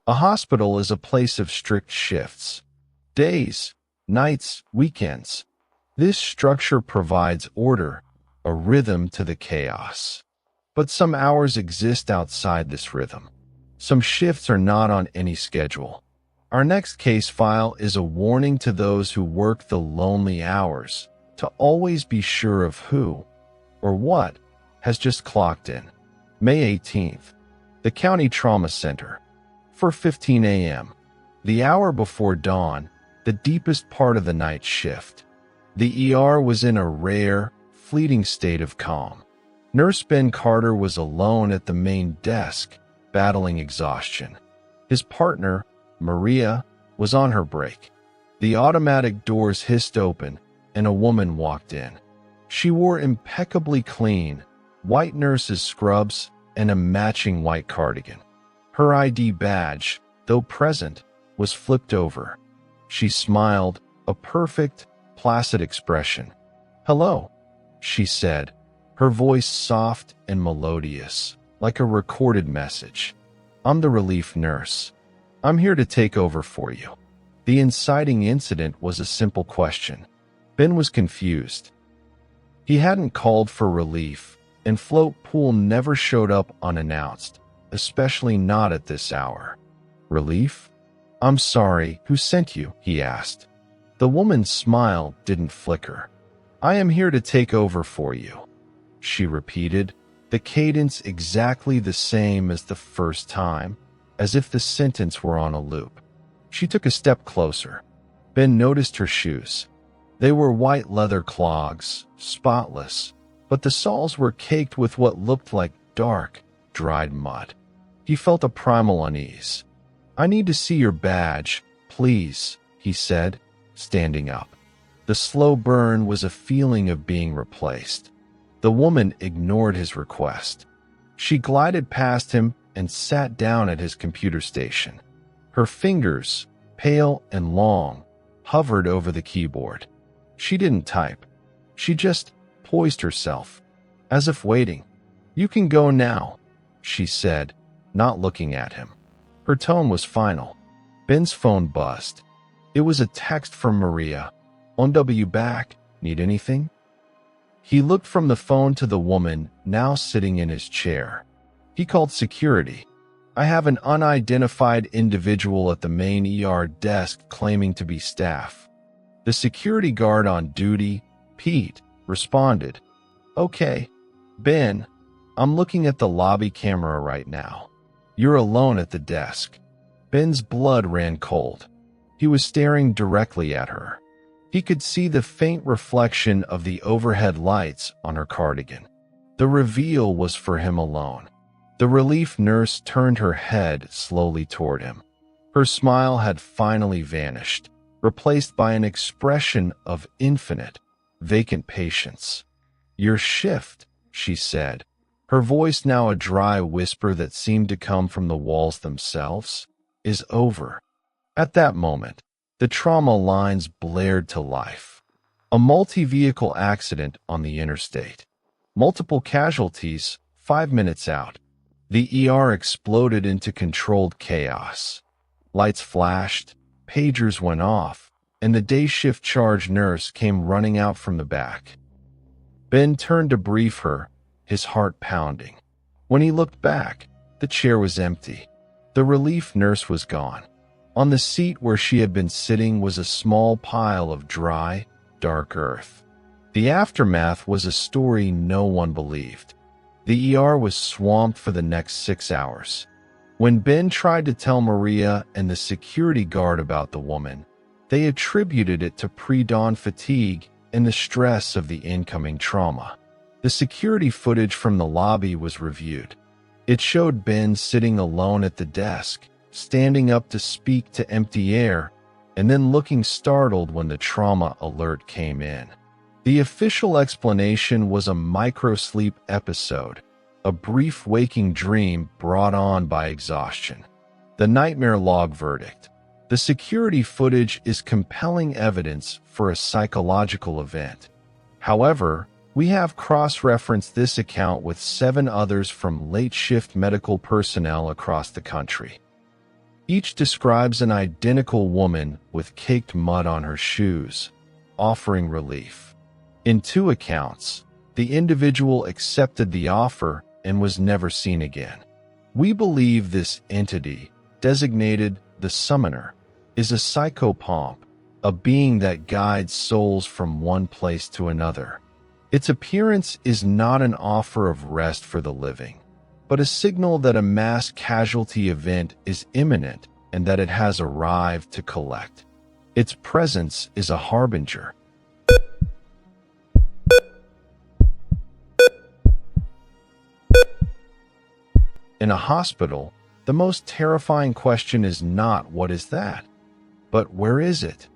A hospital is a place of strict shifts. Days, nights, weekends. This structure provides order, a rhythm to the chaos. But some hours exist outside this rhythm. Some shifts are not on any schedule. Our next case file is a warning to those who work the lonely hours to always be sure of who or what has just clocked in. May 18th, the County Trauma Center. 4:15 a.m., the hour before dawn, the deepest part of the night shift. The ER was in a rare, fleeting state of calm. Nurse Ben Carter was alone at the main desk, battling exhaustion. His partner, Maria, was on her break. The automatic doors hissed open, and a woman walked in. She wore impeccably clean, white nurse's scrubs and a matching white cardigan. Her ID badge, though present, was flipped over. She smiled, a perfect, placid expression. "Hello," she said, her voice soft and melodious, like a recorded message. "I'm the relief nurse. I'm here to take over for you." The inciting incident was a simple question. Ben was confused. He hadn't called for relief, and float pool never showed up unannounced, especially not at this hour. "Relief? I'm sorry, who sent you?" he asked. The woman's smile didn't flicker. "I am here to take over for you," she repeated, the cadence exactly the same as the first time, as if the sentence were on a loop. She took a step closer. Ben noticed her shoes. They were white leather clogs, spotless, but the soles were caked with what looked like dark, dried mud. He felt a primal unease. "I need to see your badge, please," he said, standing up. The slow burn was a feeling of being replaced. The woman ignored his request. She glided past him and sat down at his computer station. Her fingers, pale and long, hovered over the keyboard. She didn't type. She just poised herself, as if waiting. "You can go now," she said, not looking at him. Her tone was final. Ben's phone buzzed. It was a text from Maria. "On W back, need anything?" He looked from the phone to the woman now sitting in his chair. He called security. "I have an unidentified individual at the main ER desk claiming to be staff." The security guard on duty, Pete, responded. "Okay, Ben, I'm looking at the lobby camera right now. You're alone at the desk." Ben's blood ran cold. He was staring directly at her. He could see the faint reflection of the overhead lights on her cardigan. The reveal was for him alone. The relief nurse turned her head slowly toward him. Her smile had finally vanished, replaced by an expression of infinite, vacant patience. "Your shift," she said, her voice now a dry whisper that seemed to come from the walls themselves, "is over." At that moment, the trauma lines blared to life. A multi-vehicle accident on the interstate. Multiple casualties 5 minutes out. The ER exploded into controlled chaos. Lights flashed, pagers went off, and the day shift charge nurse came running out from the back. Ben turned to brief her, his heart pounding. When he looked back, the chair was empty. The relief nurse was gone. On the seat where she had been sitting was a small pile of dry, dark earth. The aftermath was a story no one believed. The ER was swamped for the next 6 hours. When Ben tried to tell Maria and the security guard about the woman, they attributed it to pre-dawn fatigue and the stress of the incoming trauma. The security footage from the lobby was reviewed. It showed Ben sitting alone at the desk, standing up to speak to empty air, and then looking startled when the trauma alert came in. The official explanation was a microsleep episode, a brief waking dream brought on by exhaustion. The nightmare log verdict. The security footage is compelling evidence for a psychological event. However, we have cross-referenced this account with 7 others from late-shift medical personnel across the country. Each describes an identical woman with caked mud on her shoes, offering relief. In 2 accounts, the individual accepted the offer and was never seen again. We believe this entity, designated the Summoner, is a psychopomp, a being that guides souls from one place to another. Its appearance is not an offer of rest for the living, but a signal that a mass casualty event is imminent and that it has arrived to collect. Its presence is a harbinger. In a hospital, the most terrifying question is not "what is that?" but "where is it?"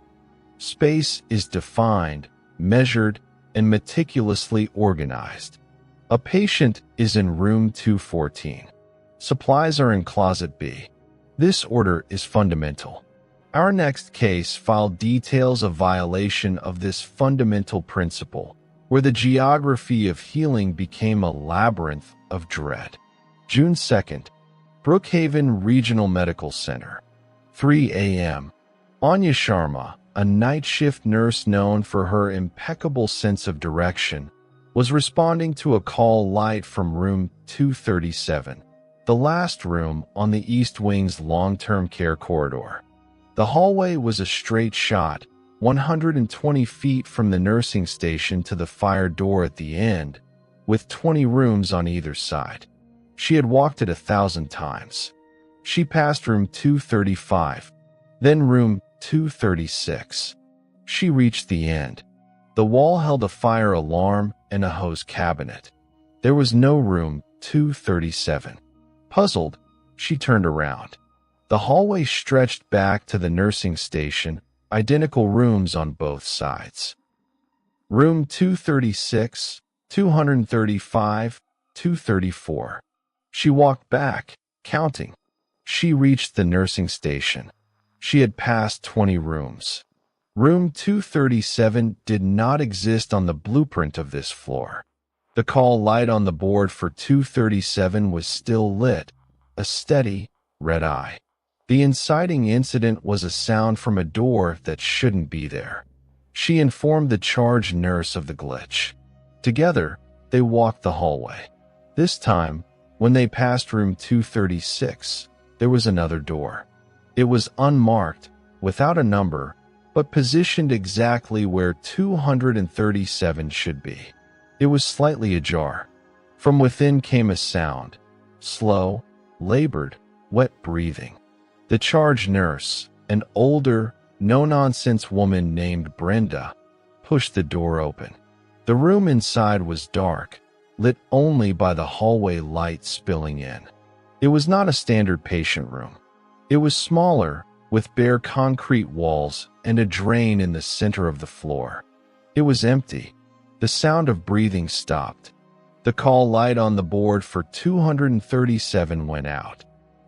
Space is defined, measured, and meticulously organized. A patient is in room 214. Supplies are in closet B. This order is fundamental. Our next case file details a violation of this fundamental principle, where the geography of healing became a labyrinth of dread. June 2nd, Brookhaven Regional Medical Center. 3 a.m. Anya Sharma, a night shift nurse known for her impeccable sense of direction, was responding to a call light from room 237, the last room on the East Wing's long-term care corridor. The hallway was a straight shot, 120 feet from the nursing station to the fire door at the end, with 20 rooms on either side. She had walked it 1,000 times. She passed room 235, then room 236. She reached the end. The wall held a fire alarm and a hose cabinet. There was no room 237. Puzzled, she turned around. The hallway stretched back to the nursing station, identical rooms on both sides. Room 236, 235, 234. She walked back, counting. She reached the nursing station. She had passed 20 rooms. Room 237 did not exist on the blueprint of this floor. The call light on the board for 237 was still lit, a steady, red eye. The inciting incident was a sound from a door that shouldn't be there. She informed the charge nurse of the glitch. Together, they walked the hallway. This time, when they passed room 236, there was another door. It was unmarked, without a number, but positioned exactly where 237 should be. It was slightly ajar. From within came a sound, slow, labored, wet breathing. The charge nurse, an older, no-nonsense woman named Brenda, pushed the door open. The room inside was dark, lit only by the hallway light spilling in. It was not a standard patient room. It was smaller, with bare concrete walls and a drain in the center of the floor. It was empty. The sound of breathing stopped. The call light on the board for 237 went out.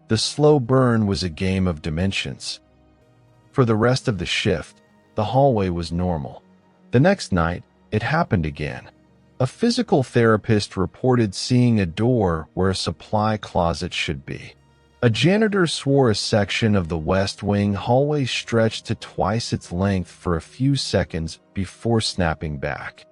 The slow burn was a game of dimensions. For the rest of the shift, the hallway was normal. The next night, it happened again. A physical therapist reported seeing a door where a supply closet should be. A janitor swore a section of the West Wing hallway stretched to twice its length for a few seconds before snapping back.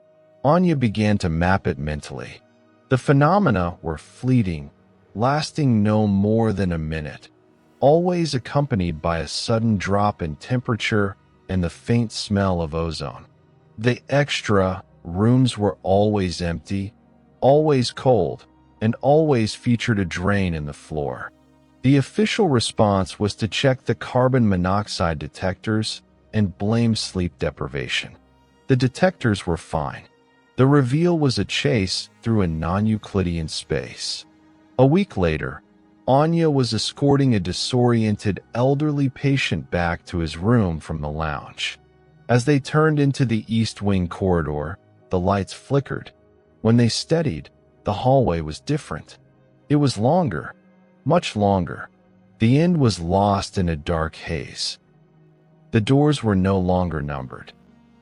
Anya began to map it mentally. The phenomena were fleeting, lasting no more than a minute, always accompanied by a sudden drop in temperature and the faint smell of ozone. The extra rooms were always empty, always cold, and always featured a drain in the floor. The official response was to check the carbon monoxide detectors and blame sleep deprivation. The detectors were fine. The reveal was a chase through a non-Euclidean space. A week later, Anya was escorting a disoriented elderly patient back to his room from the lounge. As they turned into the East Wing corridor, the lights flickered. When they steadied, the hallway was different. It was longer, much longer. The end was lost in a dark haze. The doors were no longer numbered.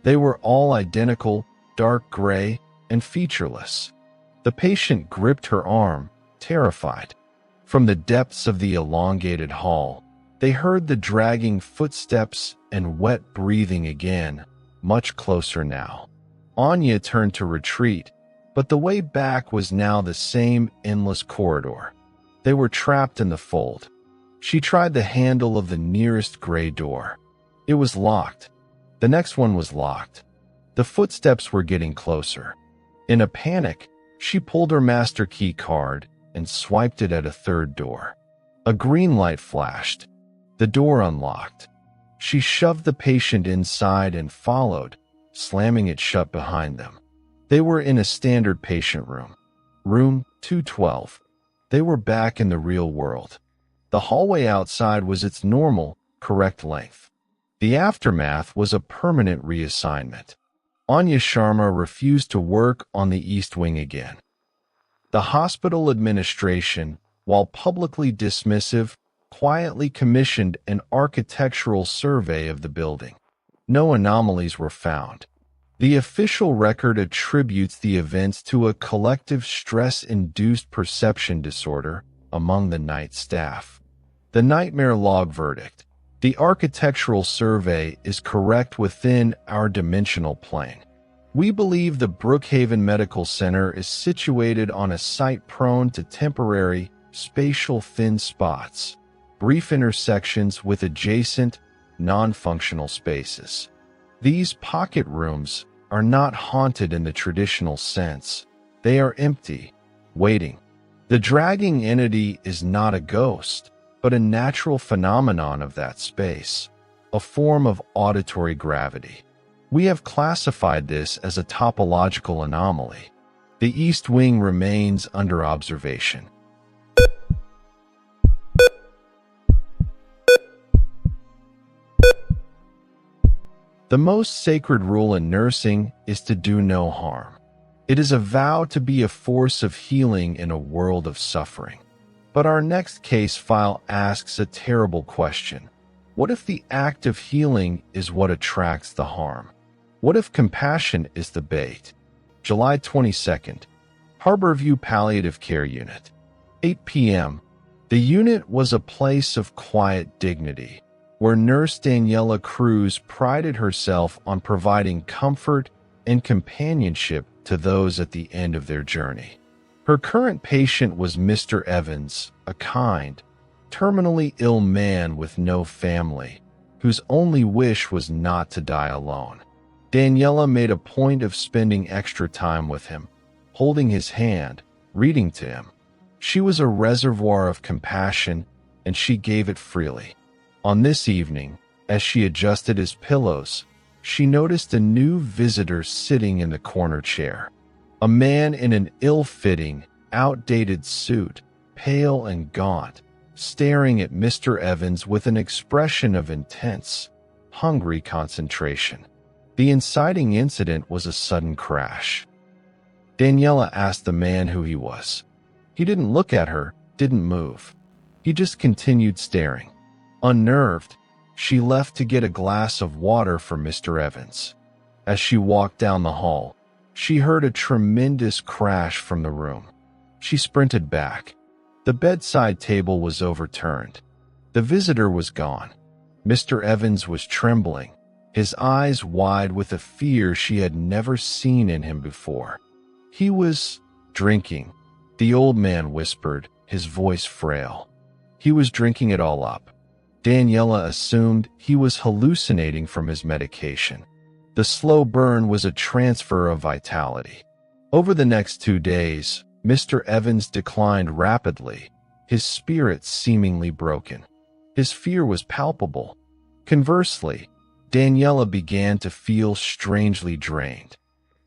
They were all identical, dark gray, and featureless. The patient gripped her arm, terrified. From the depths of the elongated hall, They heard the dragging footsteps and wet breathing again, much closer now. Anya turned to retreat, but the way back was now the same endless corridor. They were trapped in the fold. She tried the handle of the nearest gray door. It was locked. The next one was locked. The footsteps were getting closer. In a panic, she pulled her master key card and swiped it at a third door. A green light flashed. The door unlocked. She shoved the patient inside and followed, slamming it shut behind them. They were in a standard patient room. Room 212. They were back in the real world. The hallway outside was its normal, correct length. The aftermath was a permanent reassignment. Anya Sharma refused to work on the East Wing again. The hospital administration, while publicly dismissive, quietly commissioned an architectural survey of the building. No anomalies were found. The official record attributes the events to a collective stress-induced perception disorder among the night staff. The nightmare log verdict. The architectural survey is correct within our dimensional plane. We believe the Brookhaven Medical Center is situated on a site prone to temporary, spatial thin spots, brief intersections with adjacent, non-functional spaces. These pocket rooms are not haunted in the traditional sense. They are empty, waiting. The dragging entity is not a ghost, but a natural phenomenon of that space, a form of auditory gravity. We have classified this as a topological anomaly. The East Wing remains under observation. The most sacred rule in nursing is to do no harm. It is a vow to be a force of healing in a world of suffering. But our next case file asks a terrible question. What if the act of healing is what attracts the harm? What if compassion is the bait? July 22nd, Harborview Palliative Care Unit. 8 p.m. The unit was a place of quiet dignity, where Nurse Daniela Cruz prided herself on providing comfort and companionship to those at the end of their journey. Her current patient was Mr. Evans, a kind, terminally ill man with no family, whose only wish was not to die alone. Daniela made a point of spending extra time with him, holding his hand, reading to him. She was a reservoir of compassion, and she gave it freely. On this evening, as she adjusted his pillows, she noticed a new visitor sitting in the corner chair. A man in an ill-fitting, outdated suit, pale and gaunt, staring at Mr. Evans with an expression of intense, hungry concentration. The inciting incident was a sudden crash. Daniela asked the man who he was. He didn't look at her, didn't move. He just continued staring. Unnerved, she left to get a glass of water for Mr. Evans. As she walked down the hall, she heard a tremendous crash from the room. She sprinted back. The bedside table was overturned. The visitor was gone. Mr. Evans was trembling, his eyes wide with a fear she had never seen in him before. He was drinking, the old man whispered, his voice frail. He was drinking it all up. Daniela assumed he was hallucinating from his medication. The slow burn was a transfer of vitality. Over the next 2 days, Mr. Evans declined rapidly, his spirits seemingly broken. His fear was palpable. Conversely, Daniela began to feel strangely drained.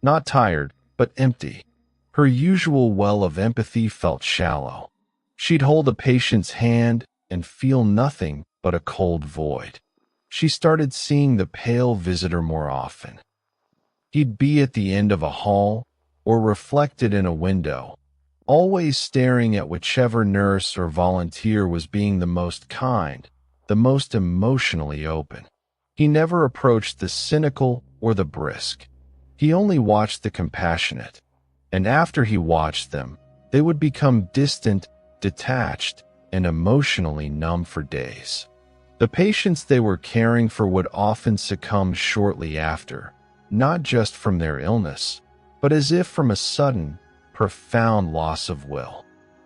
Not tired, but empty. Her usual well of empathy felt shallow. She'd hold a patient's hand and feel nothing but a cold void. She started seeing the pale visitor more often. He'd be at the end of a hall or reflected in a window, always staring at whichever nurse or volunteer was being the most kind, the most emotionally open. He never approached the cynical or the brisk. He only watched the compassionate, and after he watched them, they would become distant, detached, and emotionally numb for days. The patients they were caring for would often succumb shortly after, not just from their illness, but as if from a sudden, profound loss of will.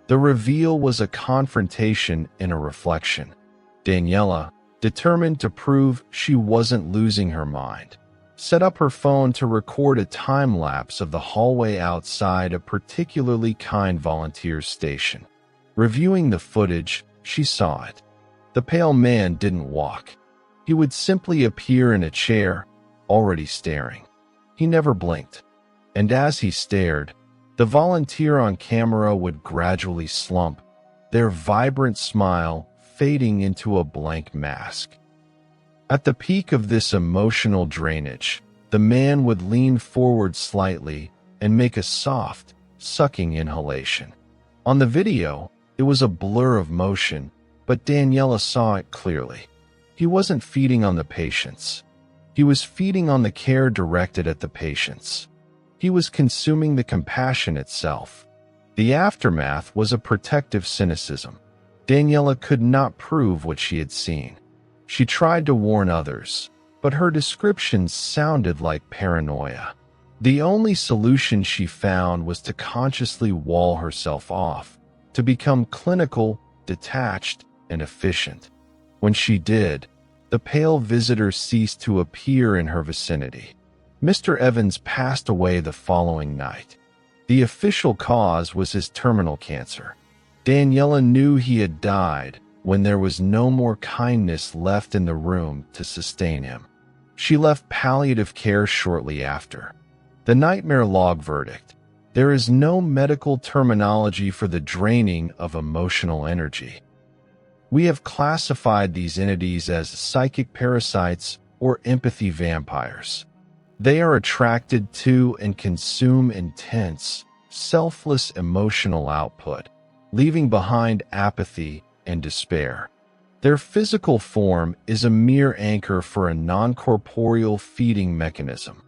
The reveal was a confrontation and a reflection. Daniela, determined to prove she wasn't losing her mind, set up her phone to record a time-lapse of the hallway outside a particularly kind volunteer's station. Reviewing the footage, she saw it. The pale man didn't walk. He would simply appear in a chair, already staring. He never blinked. And as he stared, the volunteer on camera would gradually slump, their vibrant smile fading into a blank mask. At the peak of this emotional drainage, the man would lean forward slightly and make a soft, sucking inhalation. On the video, it was a blur of motion, but Daniela saw it clearly. He wasn't feeding on the patients. He was feeding on the care directed at the patients. He was consuming the compassion itself. The aftermath was a protective cynicism. Daniela could not prove what she had seen. She tried to warn others, but her descriptions sounded like paranoia. The only solution she found was to consciously wall herself off, to become clinical, detached, and efficient. When she did, the pale visitor ceased to appear in her vicinity. Mr. Evans passed away the following night. The official cause was his terminal cancer. Daniela knew he had died when there was no more kindness left in the room to sustain him. She left palliative care shortly after. The nightmare log verdict: there is no medical terminology for the draining of emotional energy. We have classified these entities as psychic parasites or empathy vampires. They are attracted to and consume intense, selfless emotional output, leaving behind apathy and despair. Their physical form is a mere anchor for a non-corporeal feeding mechanism.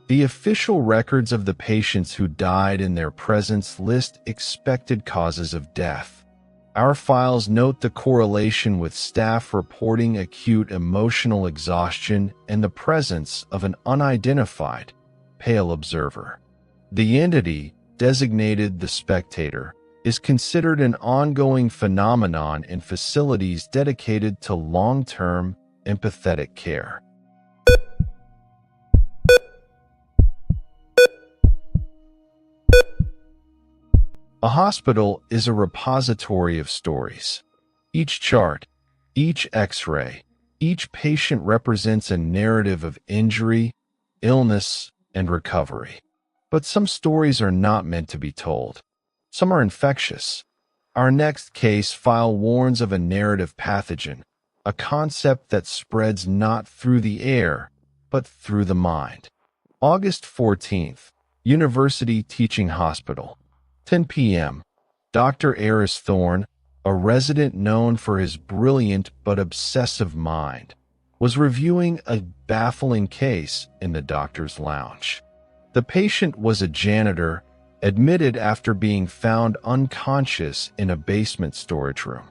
The official records of the patients who died in their presence list expected causes of death. Our files note the correlation with staff reporting acute emotional exhaustion and the presence of an unidentified, pale observer. The entity, designated the spectator, is considered an ongoing phenomenon in facilities dedicated to long-term, empathetic care. A hospital is a repository of stories. Each chart, each X-ray, each patient represents a narrative of injury, illness, and recovery. But some stories are not meant to be told. Some are infectious. Our next case file warns of a narrative pathogen, a concept that spreads not through the air, but through the mind. August 14th, University Teaching Hospital. 10 p.m. Dr. Eris Thorne, a resident known for his brilliant but obsessive mind, was reviewing a baffling case in the doctor's lounge. The patient was a janitor, admitted after being found unconscious in a basement storage room.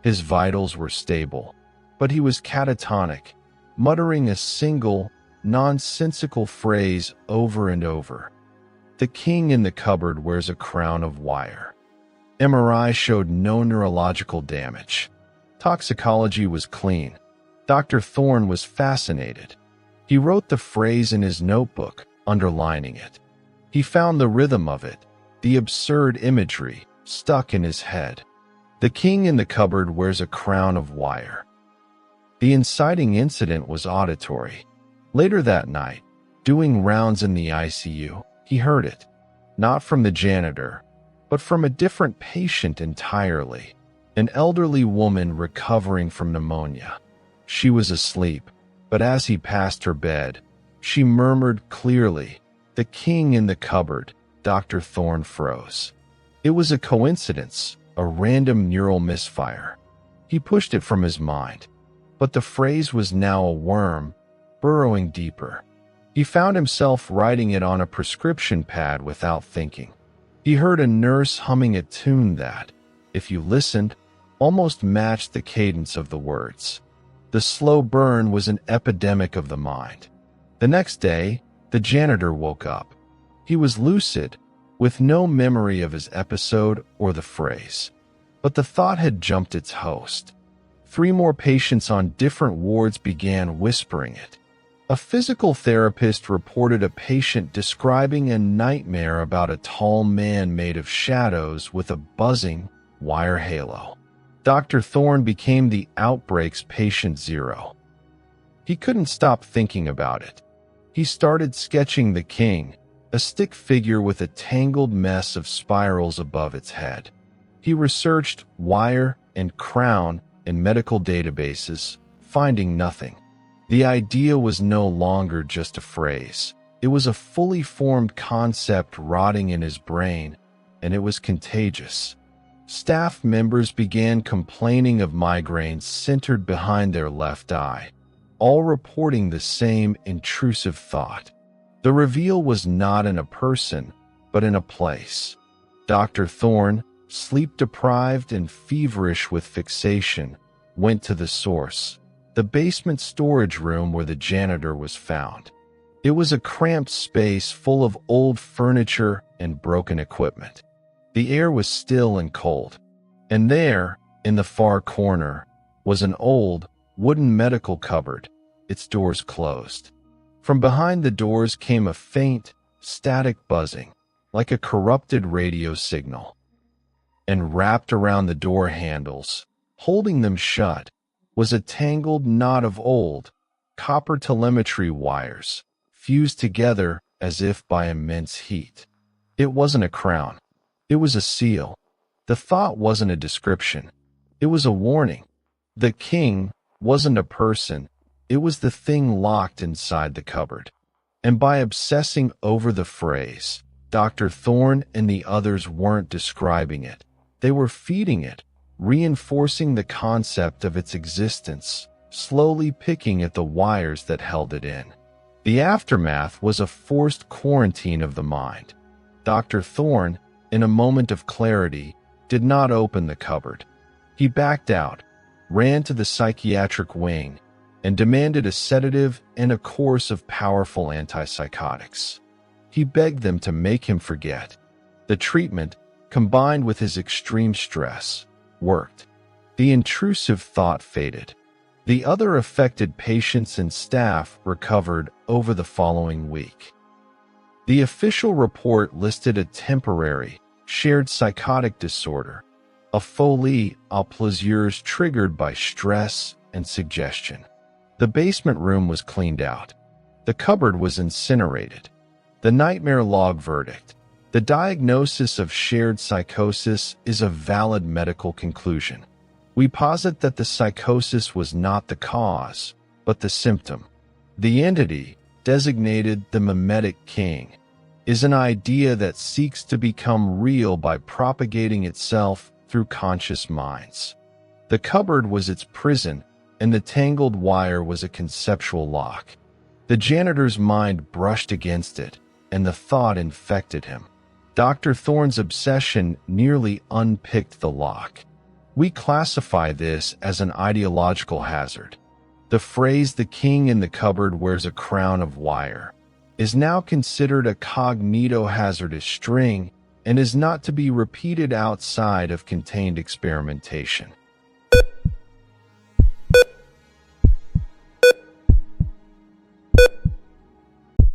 His vitals were stable, but he was catatonic, muttering a single, nonsensical phrase over and over. The king in the cupboard wears a crown of wire. MRI showed no neurological damage. Toxicology was clean. Dr. Thorne was fascinated. He wrote the phrase in his notebook, underlining it. He found the rhythm of it, the absurd imagery, stuck in his head. The king in the cupboard wears a crown of wire. The inciting incident was auditory. Later that night, doing rounds in the ICU, he heard it, not from the janitor, but from a different patient entirely, an elderly woman recovering from pneumonia. She was asleep, but as he passed her bed, she murmured clearly, "The king in the cupboard." Dr. Thorne froze. It was a coincidence, a random neural misfire. He pushed it from his mind, but the phrase was now a worm, burrowing deeper. He found himself writing it on a prescription pad without thinking. He heard a nurse humming a tune that, if you listened, almost matched the cadence of the words. The slow burn was an epidemic of the mind. The next day, the janitor woke up. He was lucid, with no memory of his episode or the phrase. But the thought had jumped its host. 3 more patients on different wards began whispering it. A physical therapist reported a patient describing a nightmare about a tall man made of shadows with a buzzing wire halo. Dr. Thorne became the outbreak's patient zero. He couldn't stop thinking about it. He started sketching the king, a stick figure with a tangled mess of spirals above its head. He researched wire and crown in medical databases, finding nothing. The idea was no longer just a phrase. It was a fully formed concept rotting in his brain, and it was contagious. Staff members began complaining of migraines centered behind their left eye, all reporting the same intrusive thought. The reveal was not in a person, but in a place. Dr. Thorne, sleep-deprived and feverish with fixation, went to the source, the basement storage room where the janitor was found. It was a cramped space full of old furniture and broken equipment. The air was still and cold, and there, in the far corner, was an old, wooden medical cupboard, its doors closed. From behind the doors came a faint, static buzzing, like a corrupted radio signal. And wrapped around the door handles, holding them shut, was a tangled knot of old, copper telemetry wires, fused together as if by immense heat. It wasn't a crown. It was a seal. The thought wasn't a description. It was a warning. The king wasn't a person. It was the thing locked inside the cupboard. And by obsessing over the phrase, Dr. Thorne and the others weren't describing it. They were feeding it, reinforcing the concept of its existence, slowly picking at the wires that held it in. The aftermath was a forced quarantine of the mind. Dr. Thorne, in a moment of clarity, did not open the cupboard. He backed out, ran to the psychiatric wing, and demanded a sedative and a course of powerful antipsychotics. He begged them to make him forget. The treatment, combined with his extreme stress, worked. The intrusive thought faded. The other affected patients and staff recovered over the following week. The official report listed a temporary, shared psychotic disorder, a folie à plaisir triggered by stress and suggestion. The basement room was cleaned out. The cupboard was incinerated. The nightmare log verdict. The diagnosis of shared psychosis is a valid medical conclusion. We posit that the psychosis was not the cause, but the symptom. The entity, designated the mimetic king, is an idea that seeks to become real by propagating itself through conscious minds. The cupboard was its prison, and the tangled wire was a conceptual lock. The janitor's mind brushed against it, and the thought infected him. Dr. Thorne's obsession nearly unpicked the lock. We classify this as an ideological hazard. The phrase "the king in the cupboard wears a crown of wire" is now considered a cognito-hazardous string and is not to be repeated outside of contained experimentation.